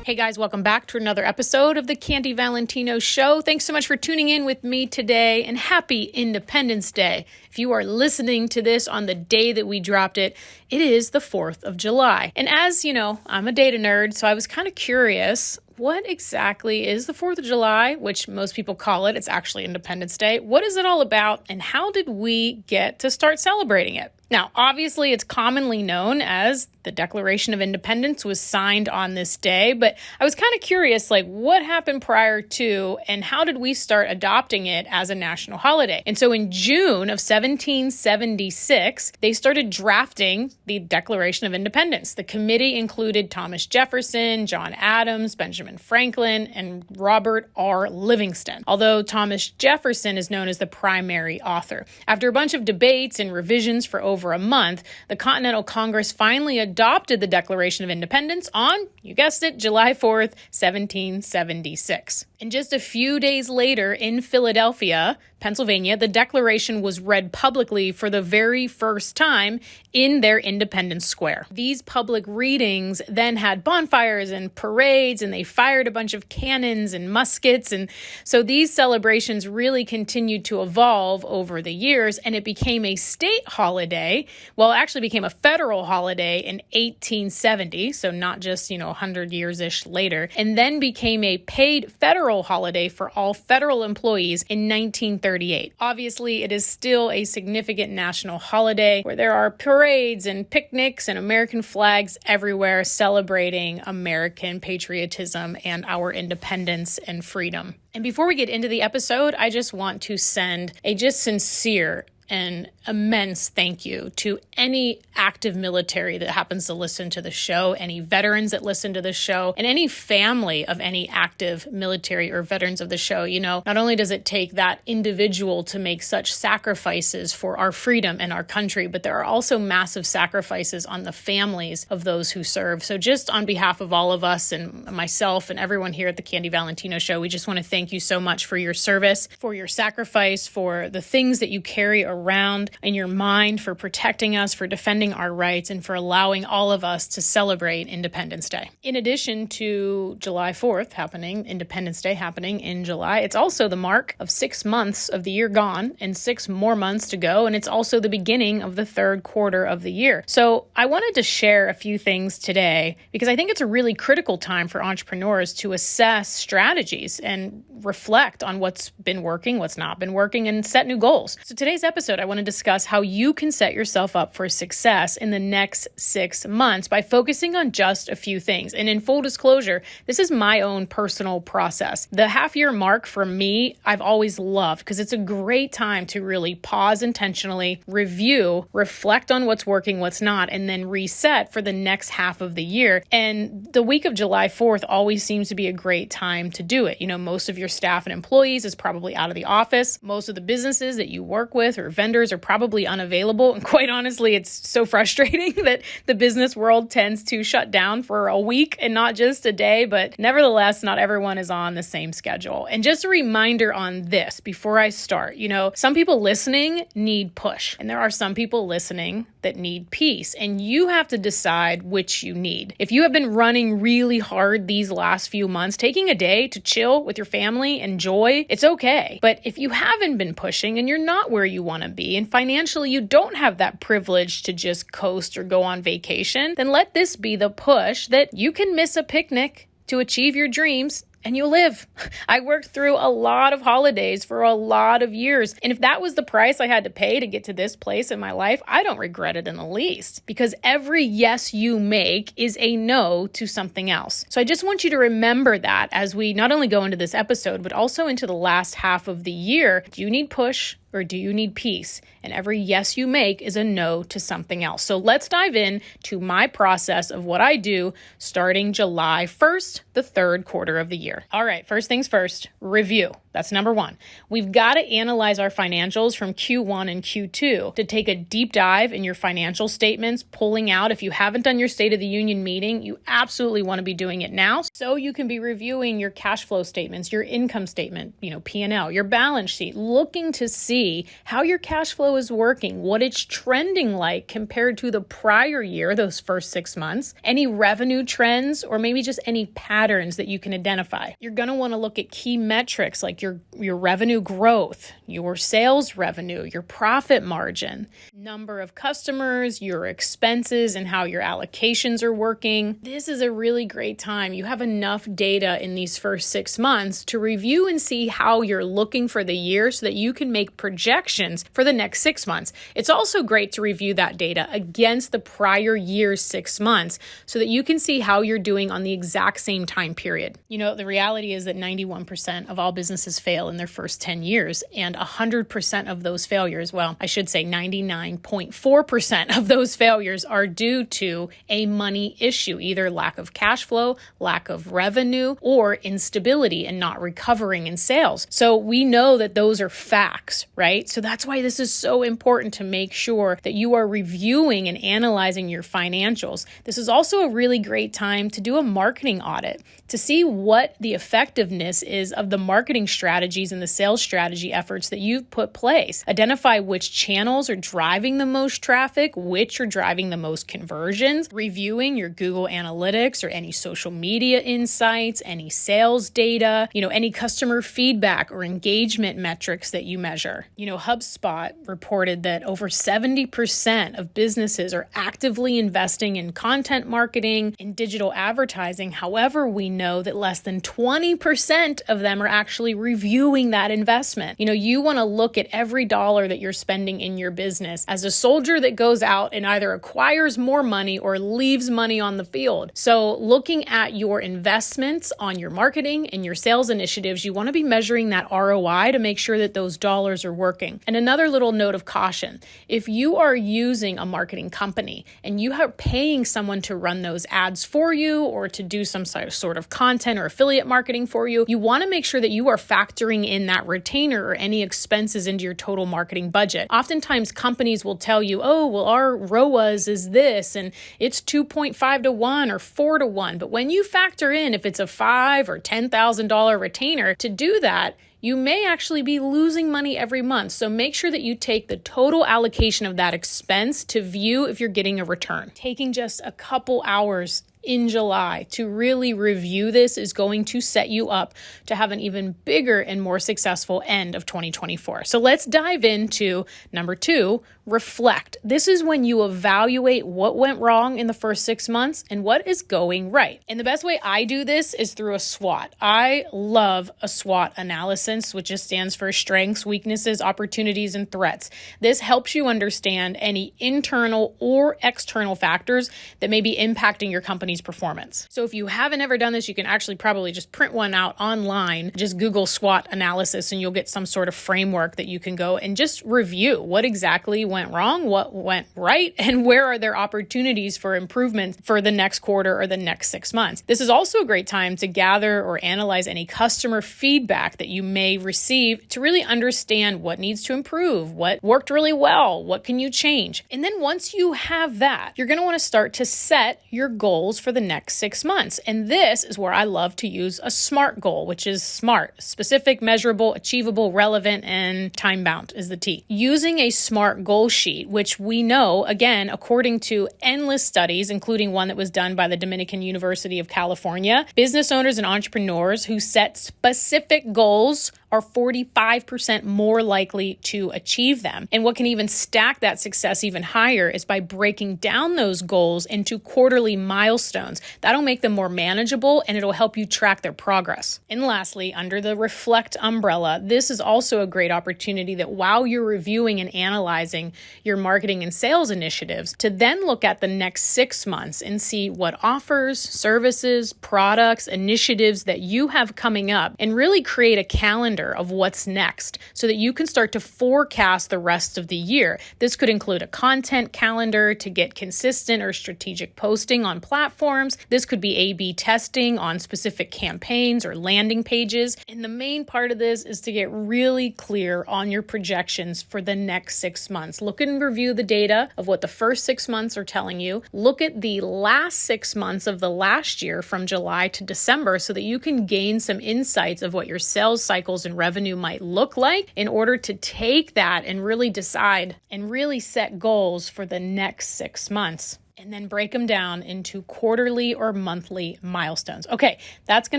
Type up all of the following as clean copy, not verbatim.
Hey guys, welcome back to another episode of the Candy Valentino Show. Thanks so much for tuning in with me today, and happy Independence Day. If you are listening to this on the day that we dropped it, it is the 4th of July. And as you know, I'm a data nerd, so I was kind of curious, what exactly is the 4th of July, which most people call it? It's actually Independence Day. What is it all about, and how did we get to start celebrating it? Now, obviously, it's commonly known as the Declaration of Independence was signed on this day, but I was kind of curious, what happened prior to, and how did we start adopting it as a national holiday? And so in June of 1776, they started drafting the Declaration of Independence. The committee included Thomas Jefferson, John Adams, Benjamin Franklin, and Robert R. Livingston, although Thomas Jefferson is known as the primary author. After a bunch of debates and revisions for over a month, the Continental Congress finally adopted the Declaration of Independence on, you guessed it, July 4th, 1776. And just a few days later in Philadelphia, Pennsylvania, the Declaration was read publicly for the very first time in their Independence Square. These public readings then had bonfires and parades, and they fired a bunch of cannons and muskets. And so these celebrations really continued to evolve over the years, and it became a state holiday. Well, it actually became a federal holiday in 1870, so not just, 100 years-ish later, and then became a paid federal holiday for all federal employees in 1938. Obviously, it is still a significant national holiday where there are parades and picnics and American flags everywhere celebrating American patriotism and our independence and freedom. And before we get into the episode, I just want to send a sincere and immense thank you to any active military that happens to listen to the show, any veterans that listen to the show, and any family of any active military or veterans of the show. Not only does it take that individual to make such sacrifices for our freedom and our country, but there are also massive sacrifices on the families of those who serve. So just on behalf of all of us and myself and everyone here at the Candy Valentino Show, we just want to thank you so much for your service, for your sacrifice, for the things that you carry around in your mind, for protecting us, for defending our rights, and for allowing all of us to celebrate Independence Day. In addition to July 4th happening, Independence Day happening in July, it's also the mark of 6 months of the year gone and 6 more months to go, and it's also the beginning of the third quarter of the year. So I wanted to share a few things today because I think it's a really critical time for entrepreneurs to assess strategies and reflect on what's been working, what's not been working, and set new goals. So today's episode, I want to discuss how you can set yourself up for success in the next 6 months by focusing on just a few things. And in full disclosure, this is my own personal process. The half-year mark for me, I've always loved because it's a great time to really pause intentionally, review, reflect on what's working, what's not, and then reset for the next half of the year. And the week of July 4th always seems to be a great time to do it. Most of your staff and employees is probably out of the office. Most of the businesses that you work with or vendors are probably unavailable. And quite honestly, it's so frustrating that the business world tends to shut down for a week and not just a day, but nevertheless, not everyone is on the same schedule. And just a reminder on this before I start, some people listening need push, and there are some people listening that need peace, and you have to decide which you need. If you have been running really hard these last few months, taking a day to chill with your family, enjoy, it's okay. But if you haven't been pushing and you're not where you want to be, and financially you don't have that privilege to just coast or go on vacation, then let this be the push that you can miss a picnic to achieve your dreams and you'll live. I worked through a lot of holidays for a lot of years. And if that was the price I had to pay to get to this place in my life, I don't regret it in the least, because every yes you make is a no to something else. So I just want you to remember that as we not only go into this episode, but also into the last half of the year. Do you need push? Or do you need peace? And every yes you make is a no to something else. So let's dive in to my process of what I do starting July 1st, the third quarter of the year. All right, first things first, review. That's number one. We've got to analyze our financials from Q1 and Q2 to take a deep dive in your financial statements, pulling out. If you haven't done your State of the Union meeting, you absolutely want to be doing it now so you can be reviewing your cash flow statements, your income statement, P&L, your balance sheet, looking to see how your cash flow is working, what it's trending like compared to the prior year, those first 6 months, any revenue trends, or maybe just any patterns that you can identify. You're going to want to look at key metrics like your revenue growth, your sales revenue, your profit margin, number of customers, your expenses, and how your allocations are working. This is a really great time. You have enough data in these first 6 months to review and see how you're looking for the year so that you can make projections for the next 6 months. It's also great to review that data against the prior year's 6 months so that you can see how you're doing on the exact same time period. The reality is that 91% of all businesses fail in their first 10 years, and 100% of those failures, well, I should say 99.4% of those failures are due to a money issue, either lack of cash flow, lack of revenue, or instability and not recovering in sales. So we know that those are facts, right? So that's why this is so important to make sure that you are reviewing and analyzing your financials. This is also a really great time to do a marketing audit to see what the effectiveness is of the marketing strategies and the sales strategy efforts that you've put place. Identify which channels are driving the most traffic, which are driving the most conversions, reviewing your Google Analytics or any social media insights, any sales data, any customer feedback or engagement metrics that you measure. HubSpot reported that over 70% of businesses are actively investing in content marketing and digital advertising. However, we know that less than 20% of them are actually reviewing that investment. You want to look at every dollar that you're spending in your business as a soldier that goes out and either acquires more money or leaves money on the field. So looking at your investments on your marketing and your sales initiatives, you want to be measuring that ROI to make sure that those dollars are working. And another little note of caution, if you are using a marketing company and you are paying someone to run those ads for you or to do some sort of content or affiliate marketing for you, you want to make sure that you are factoring in that retainer or any expenses into your total marketing budget. Oftentimes companies will tell you, oh, well, our ROAS is this and it's 2.5 to 1 or 4 to 1. But when you factor in if it's a $5,000 or $10,000 retainer to do that, you may actually be losing money every month. So make sure that you take the total allocation of that expense to view if you're getting a return. Taking just a couple hours in July to really review this is going to set you up to have an even bigger and more successful end of 2024. So let's dive into number 2, reflect. This is when you evaluate what went wrong in the first 6 months and what is going right. And the best way I do this is through a SWOT. I love a SWOT analysis, which just stands for strengths, weaknesses, opportunities, and threats. This helps you understand any internal or external factors that may be impacting your company's performance. So if you haven't ever done this, you can actually probably just print one out online, just Google SWOT analysis, and you'll get some sort of framework that you can go and just review what exactly went wrong, what went right, and where are there opportunities for improvement for the next quarter or the next 6 months. This is also a great time to gather or analyze any customer feedback that you may receive to really understand what needs to improve, what worked really well, what can you change. And then once you have that, you're going to want to start to set your goals for the next 6 months. And this is where I love to use a SMART goal, which is SMART: specific, measurable, achievable, relevant, and time-bound is the T. Using a SMART goal sheet, which we know, again, according to endless studies, including one that was done by the Dominican University of California, business owners and entrepreneurs who set specific goals are 45% more likely to achieve them. And what can even stack that success even higher is by breaking down those goals into quarterly milestones. That'll make them more manageable and it'll help you track their progress. And lastly, under the Reflect umbrella, this is also a great opportunity that while you're reviewing and analyzing your marketing and sales initiatives, to then look at the next 6 months and see what offers, services, products, initiatives that you have coming up and really create a calendar calendar of what's next so that you can start to forecast the rest of the year. This could include a content calendar to get consistent or strategic posting on platforms. This could be A/B testing on specific campaigns or landing pages. And the main part of this is to get really clear on your projections for the next 6 months. Look and review the data of what the first 6 months are telling you. Look at the last 6 months of the last year from July to December so that you can gain some insights of what your sales cycles and revenue might look like in order to take that and really decide and really set goals for the next 6 months. And then break them down into quarterly or monthly milestones. Okay, that's going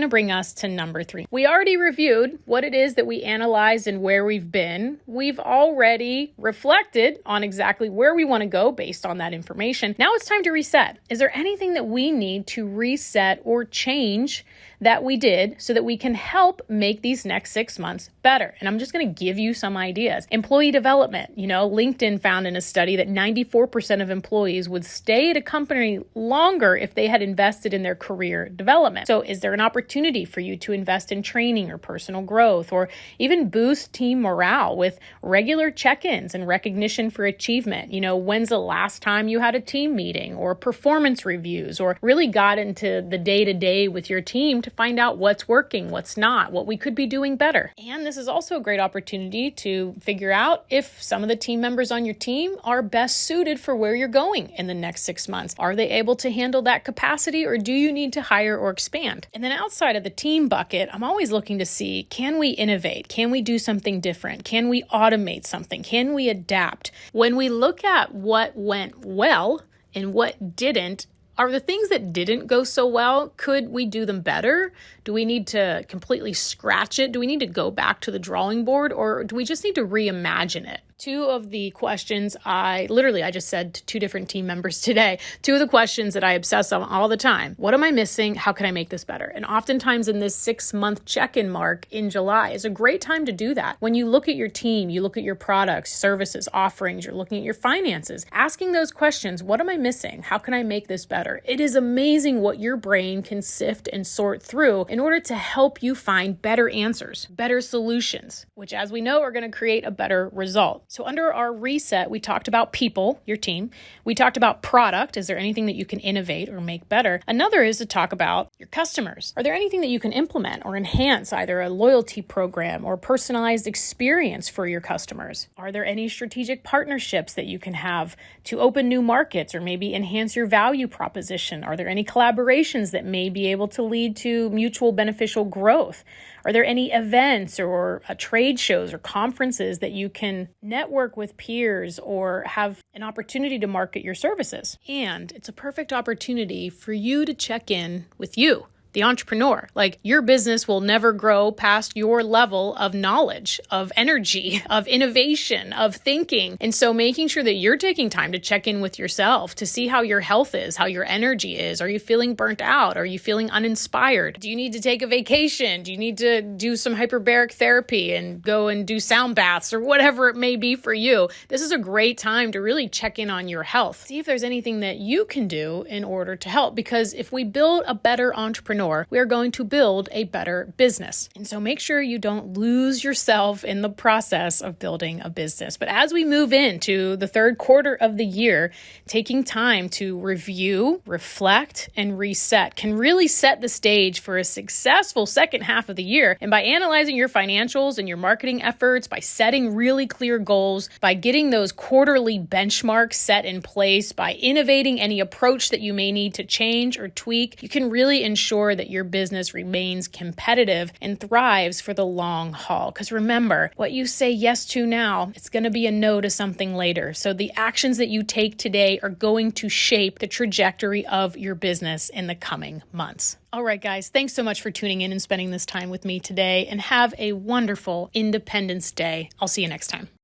to bring us to number 3. We already reviewed what it is that we analyzed and where we've been. We've already reflected on exactly where we want to go based on that information. Now it's time to reset. Is there anything that we need to reset or change that we did so that we can help make these next 6 months better? And I'm just going to give you some ideas. Employee development. LinkedIn found in a study that 94% of employees would stay at a company longer if they had invested in their career development. So is there an opportunity for you to invest in training or personal growth, or even boost team morale with regular check-ins and recognition for achievement? When's the last time you had a team meeting or performance reviews, or really got into the day-to-day with your team to find out what's working, what's not, what we could be doing better. And this is also a great opportunity to figure out if some of the team members on your team are best suited for where you're going in the next 6 months. Are they able to handle that capacity, or do you need to hire or expand? And then outside of the team bucket, I'm always looking to see, can we innovate? Can we do something different? Can we automate something? Can we adapt? When we look at what went well and what didn't, are the things that didn't go so well, could we do them better? Do we need to completely scratch it? Do we need to go back to the drawing board, or do we just need to reimagine it? 2 of the questions I just said to 2 different team members today, 2 of the questions that I obsess on all the time. What am I missing? How can I make this better? And oftentimes in this 6-month check-in mark in July is a great time to do that. When you look at your team, you look at your products, services, offerings, you're looking at your finances, asking those questions, what am I missing? How can I make this better? It is amazing what your brain can sift and sort through in order to help you find better answers, better solutions, which, as we know, are going to create a better result. So under our reset, we talked about people, your team. We talked about product. Is there anything that you can innovate or make better? Another is to talk about your customers. Are there anything that you can implement or enhance, either a loyalty program or personalized experience for your customers? Are there any strategic partnerships that you can have to open new markets or maybe enhance your value proposition? Are there any collaborations that may be able to lead to mutual beneficial growth? Are there any events or trade shows or conferences that you can network with peers or have an opportunity to market your services? And it's a perfect opportunity for you to check in with you, the entrepreneur. Like, your business will never grow past your level of knowledge, of energy, of innovation, of thinking. And so making sure that you're taking time to check in with yourself to see how your health is, how your energy is. Are you feeling burnt out? Are you feeling uninspired? Do you need to take a vacation? Do you need to do some hyperbaric therapy and go and do sound baths or whatever it may be for you? This is a great time to really check in on your health. See if there's anything that you can do in order to help, because if we build a better entrepreneur, we are going to build a better business. And so make sure you don't lose yourself in the process of building a business. But as we move into the 3rd quarter of the year, taking time to review, reflect, and reset can really set the stage for a successful second half of the year. And by analyzing your financials and your marketing efforts, by setting really clear goals, by getting those quarterly benchmarks set in place, by innovating any approach that you may need to change or tweak, you can really ensure that your business remains competitive and thrives for the long haul. Because remember, what you say yes to now, it's going to be a no to something later. So the actions that you take today are going to shape the trajectory of your business in the coming months. All right, guys, thanks so much for tuning in and spending this time with me today, and have a wonderful Independence Day. I'll see you next time.